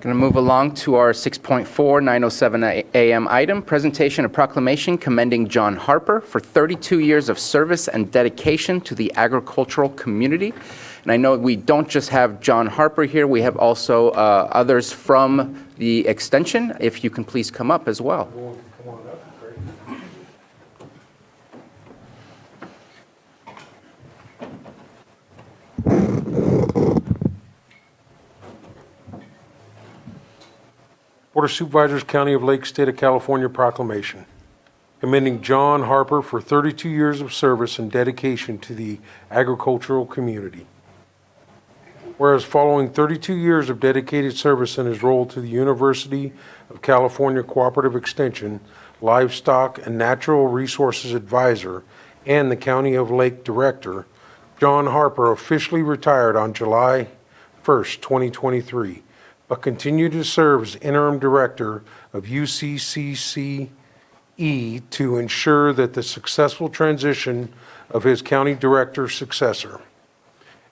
Going to move along to our 6.4, 9:07 a.m. item, presentation of proclamation commending John Harper for 32 years of service and dedication to the agricultural community. And I know we don't just have John Harper here, we have also others from the extension. If you can please come up as well. Board of Supervisors, County of Lake, State of California proclamation commending John Harper for 32 years of service and dedication to the agricultural community. Whereas following 32 years of dedicated service in his role to the University of California Cooperative Extension, Livestock and Natural Resources Advisor, and the County of Lake Director, John Harper officially retired on July 1st, 2023. But continued to serve as interim director of UCCCE to ensure that the successful transition of his county director successor.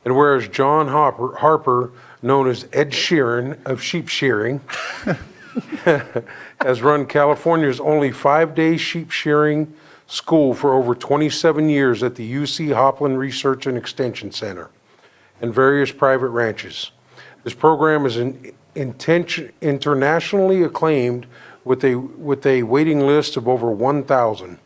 And whereas John Harper, known as Ed Sheeran of sheep shearing, has run California's only 5-day sheep shearing school for over 27 years at the UC Hopland Research and Extension Center and various private ranches. This program is internationally acclaimed with a waiting list of over 1,000.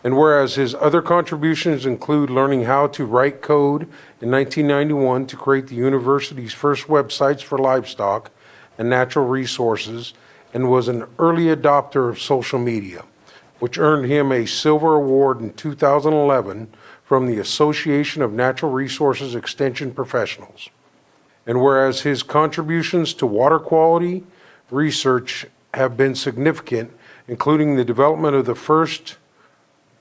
And whereas his other contributions include learning how to write code in 1991 to create the university's first websites for livestock and natural resources, and was an early adopter of social media, which earned him a silver award in 2011 from the Association of Natural Resources Extension Professionals. And whereas his contributions to water quality research have been significant, including the development of the first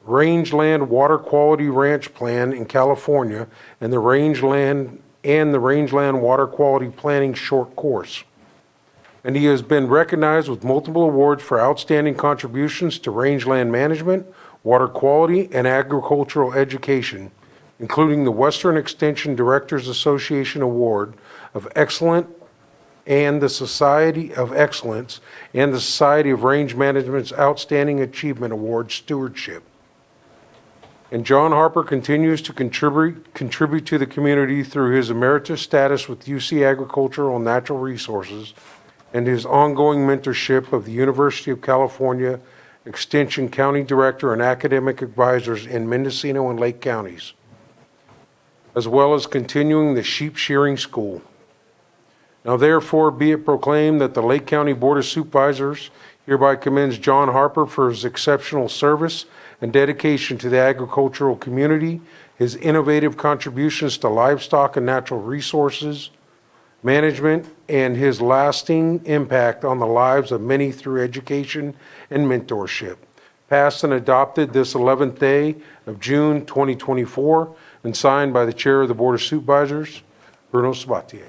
rangeland water quality ranch plan in California and the rangeland water quality planning short course. And he has been recognized with multiple awards for outstanding contributions to rangeland management, water quality, and agricultural education, including the Western Extension Directors Association Award of Excellence and the Society of Excellence and the Society of Range Management's Outstanding Achievement Award Stewardship. And John Harper continues to contribute to the community through his emeritus status with UC Agricultural and Natural Resources and his ongoing mentorship of the University of California Extension County Director and academic advisors in Mendocino and Lake counties, as well as continuing the sheep shearing school. Now therefore be it proclaimed that the Lake County Board of Supervisors hereby commends John Harper for his exceptional service and dedication to the agricultural community, his innovative contributions to livestock and natural resources management, and his lasting impact on the lives of many through education and mentorship. Passed and adopted this 11th day of June 2024 and signed by the Chair of the Board of Supervisors, Bruno Sabatier.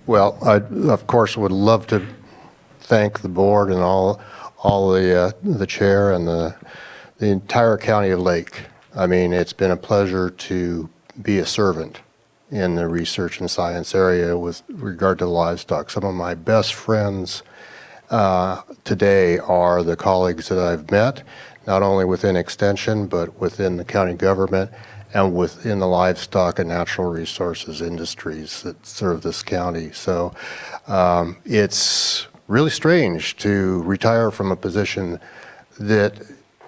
Well, I, of course, would love to thank the board and all the chair and the entire County of Lake. I mean, it's been a pleasure to be a servant in the research and science area with regard to livestock. Some of my best friends today are the colleagues that I've met, not only within Extension, but within the county government and within the livestock and natural resources industries that serve this county. So it's really strange to retire from a position that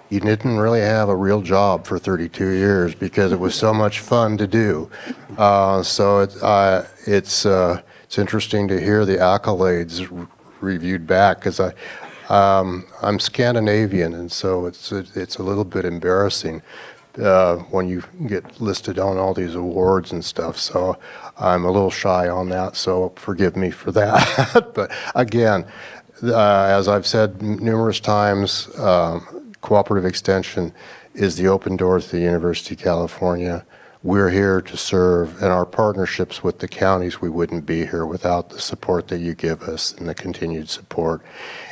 you didn't really have a real job for 32 years because it was so much fun to do. So it's interesting to hear the accolades reviewed back, because I'm Scandinavian, and so it's a little bit embarrassing when you get listed on all these awards and stuff. So I'm a little shy on that, so forgive me for that. But again, as I've said numerous times, cooperative extension is the open door to the University of California. we're here to serve, and our partnerships with the counties, we wouldn't be here without the support that you give us and the continued support.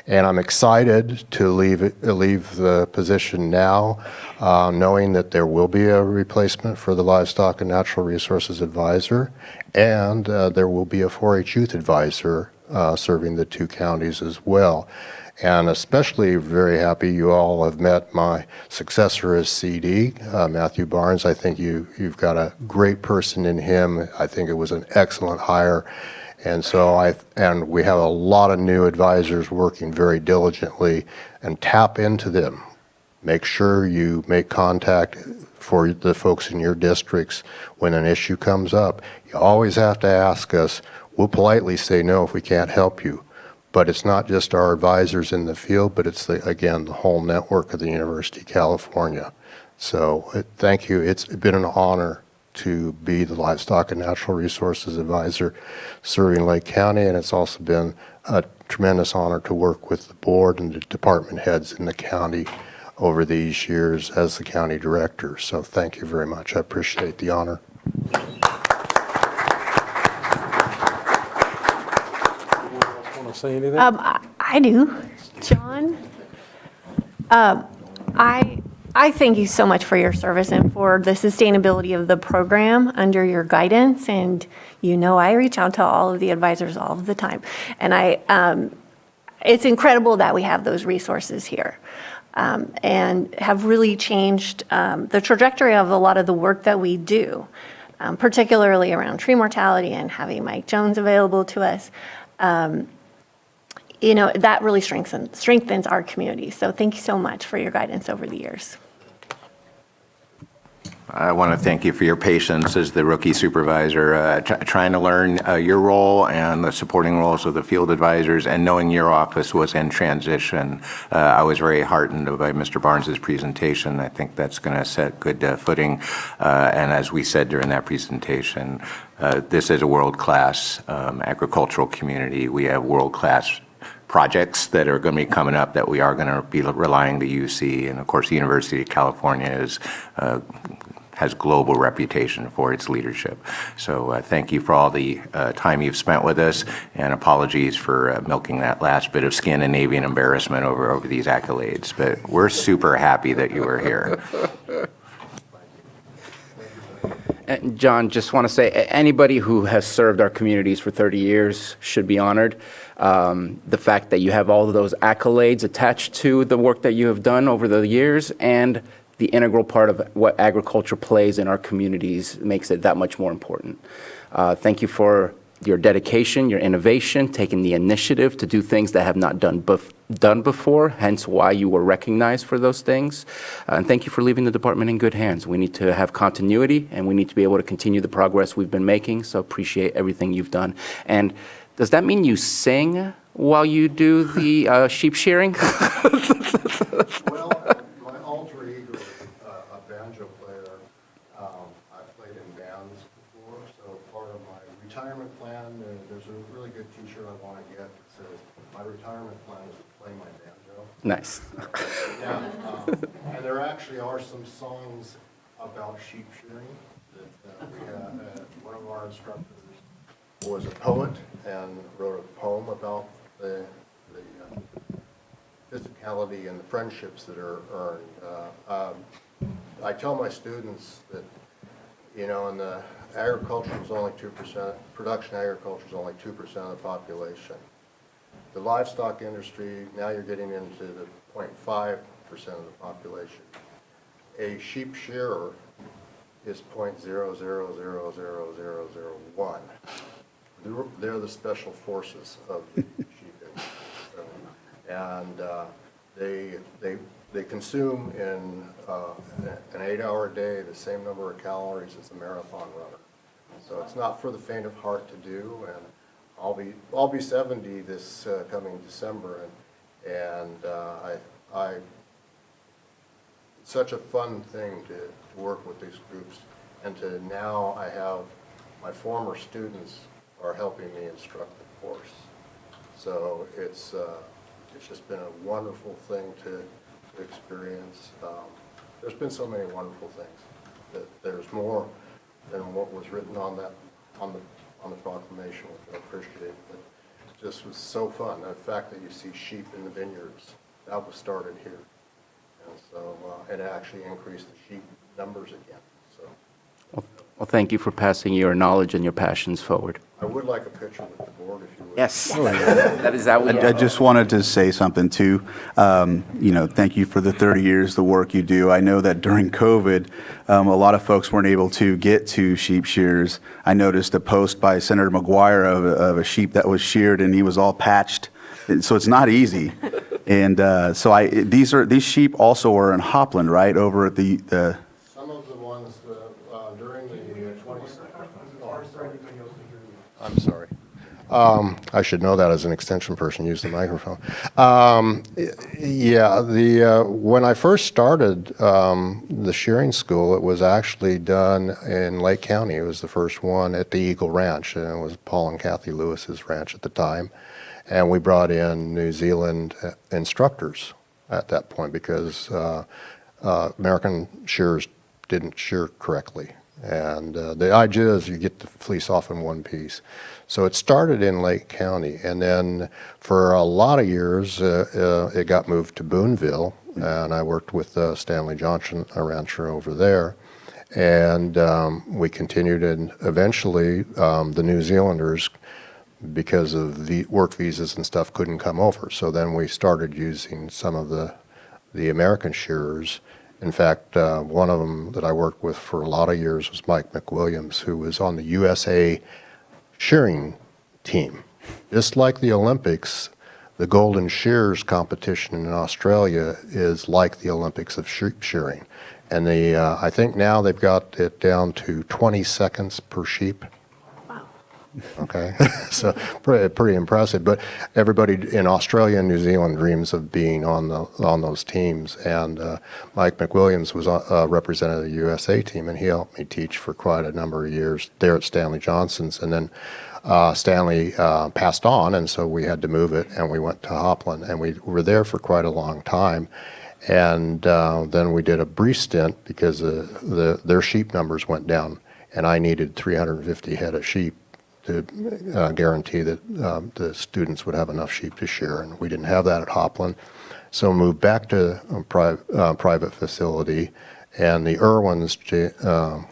And I'm excited to leave the position now, knowing that there will be a replacement for the Livestock and Natural Resources Advisor, and there will be a 4-H Youth Advisor serving the two counties as well. And especially very happy you all have met my successor as CD, Matthew Barnes. I think you've got a great person in him. I think it was an excellent hire. And so we have a lot of new advisors working very diligently, and tap into them. Make sure you make contact for the folks in your districts when an issue comes up. You always have to ask us. We'll politely say no if we can't help you. But it's not just our advisors in the field, but it's, again, the whole network of the University of California. So thank you. It's been an honor to be the Livestock and Natural Resources Advisor serving Lake County, and it's also been a tremendous honor to work with the board and the department heads in the county over these years as the county director. So thank you very much. I appreciate the honor. Want to say anything? I do. John, I thank you so much for your service and for the sustainability of the program under your guidance. And I reach out to all of the advisors all of the time. And it's incredible that we have those resources here and have really changed the trajectory of a lot of the work that we do, particularly around tree mortality and having Mike Jones available to us. That really strengthens our community. So thank you so much for your guidance over the years. I want to thank you for your patience as the rookie supervisor, trying to learn your role and the supporting roles of the field advisors, and knowing your office was in transition. I was very heartened by Mr. Barnes's presentation. I think that's going to set good footing. And as we said during that presentation, this is a world-class agricultural community. We have world-class projects that are going to be coming up that we are going to be relying the UC, and of course the University of California has global reputation for its leadership. So thank you for all the time you've spent with us, and apologies for milking that last bit of Scandinavian embarrassment over these accolades, but we're super happy that you were here. And John, just want to say, anybody who has served our communities for 30 years should be honored. The fact that you have all of those accolades attached to the work that you have done over the years, and the integral part of what agriculture plays in our communities makes it that much more important. Thank you for your dedication, your innovation, taking the initiative to do things that have not done before, hence why you were recognized for those things. And thank you for leaving the department in good hands. We need to have continuity, and we need to be able to continue the progress we've been making, so appreciate everything you've done. And does that mean you sing while you do the sheep shearing? Well, my alter ego is a banjo player. I've played in bands before, so part of my retirement plan, there's a really good T-shirt I want to get that says, "My retirement plan is to play my banjo." Nice. And there actually are some songs about sheep shearing that we have. One of our instructors was a poet and wrote a poem about the physicality and the friendships that are earned. I tell my students that, in the agriculture is only 2%, production agriculture is only 2% of the population. The livestock industry, now you're getting into the 0.5% of the population. A sheep shearer is 0.000001. They're the special forces of the sheep industry. And they consume in an 8-hour day the same number of calories as a marathon runner. So it's not for the faint of heart to do. And I'll be 70 this coming December, and it's such a fun thing to work with these groups, and to now I have my former students are helping me instruct the course. So it's just been a wonderful thing to experience. There's been so many wonderful things. That there's more than what was written on that, on the proclamation, which I appreciate. But it just was so fun. The fact that you see sheep in the vineyards, that was started here. And so, it actually increased the sheep numbers again. So Well, thank you for passing your knowledge and your passions forward. I would like a picture with the board if you would. Yes. That we I just wanted to say something too. Thank you for the 30 years, the work you do. I know that during COVID, a lot of folks weren't able to get to sheep shears. I noticed a post by Senator McGuire of a sheep that was sheared and he was all patched. So it's not easy. And these sheep also are in Hopland, right, over at the Some of the ones during the 20. I'm sorry. I should know that as an extension person, use the microphone. When I first started the shearing school, it was actually done in Lake County. It was the first one at the Eagle Ranch, and it was Paul and Kathy Lewis's ranch at the time. And we brought in New Zealand instructors at that point because American shearers didn't shear correctly. And the idea is you get the fleece off in one piece. So it started in Lake County, and then for a lot of years, it got moved to Boonville, and I worked with Stanley Johnson, a rancher over there. And we continued, and eventually the New Zealanders, because of the work visas and stuff, couldn't come over. So then we started using some of the American shearers. In fact, one of them that I worked with for a lot of years was Mike McWilliams, who was on the USA shearing team. Just like the Olympics, the Golden Shears competition in Australia is like the Olympics of sheep shearing. And I think now they've got it down to 20 seconds per sheep. Okay, so pretty impressive. But everybody in Australia and New Zealand dreams of being on those teams. And Mike McWilliams was represented the USA team, and he helped me teach for quite a number of years there at Stanley Johnson's. And then Stanley passed on, and so we had to move it, and we went to Hopland, and we were there for quite a long time. And then we did a brief stint because their sheep numbers went down, and I needed 350 head of sheep to guarantee that the students would have enough sheep to shear, and we didn't have that at Hopland. So moved back to a private facility, and the Irwins,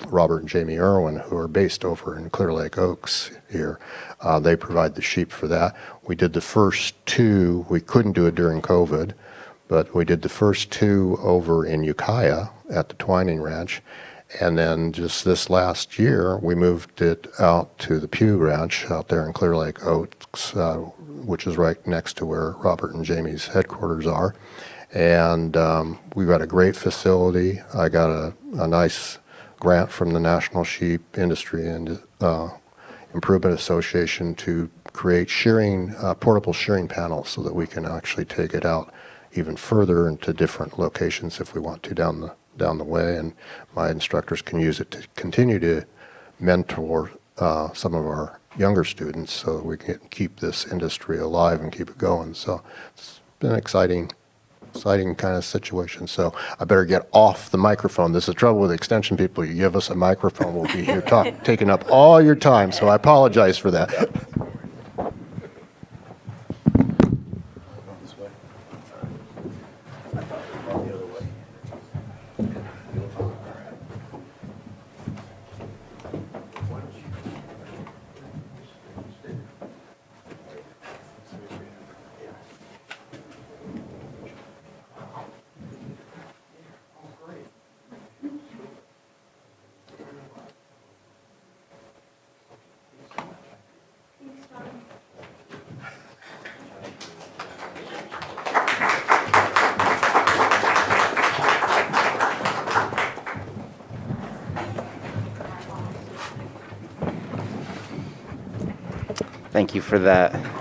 Robert and Jamie Irwin, who are based over in Clear Lake Oaks here, they provide the sheep for that. We did the first two. We couldn't do it during COVID, but we did the first two over in Ukiah at the Twining Ranch. And then just this last year, we moved it out to the Pew Ranch out there in Clear Lake Oaks, which is right next to where Robert and Jamie's headquarters are. And we've got a great facility. I got a nice grant from the National Sheep Industry and Improvement Association to create portable shearing panels so that we can actually take it out even further into different locations if we want to down the way, and my instructors can use it to continue to mentor some of our younger students so that we can keep this industry alive and keep it going. So it's been an exciting kind of situation. So I better get off the microphone. This is the trouble with extension people. You give us a microphone, we'll be here taking up all your time, so I apologize for that. Thank you for that.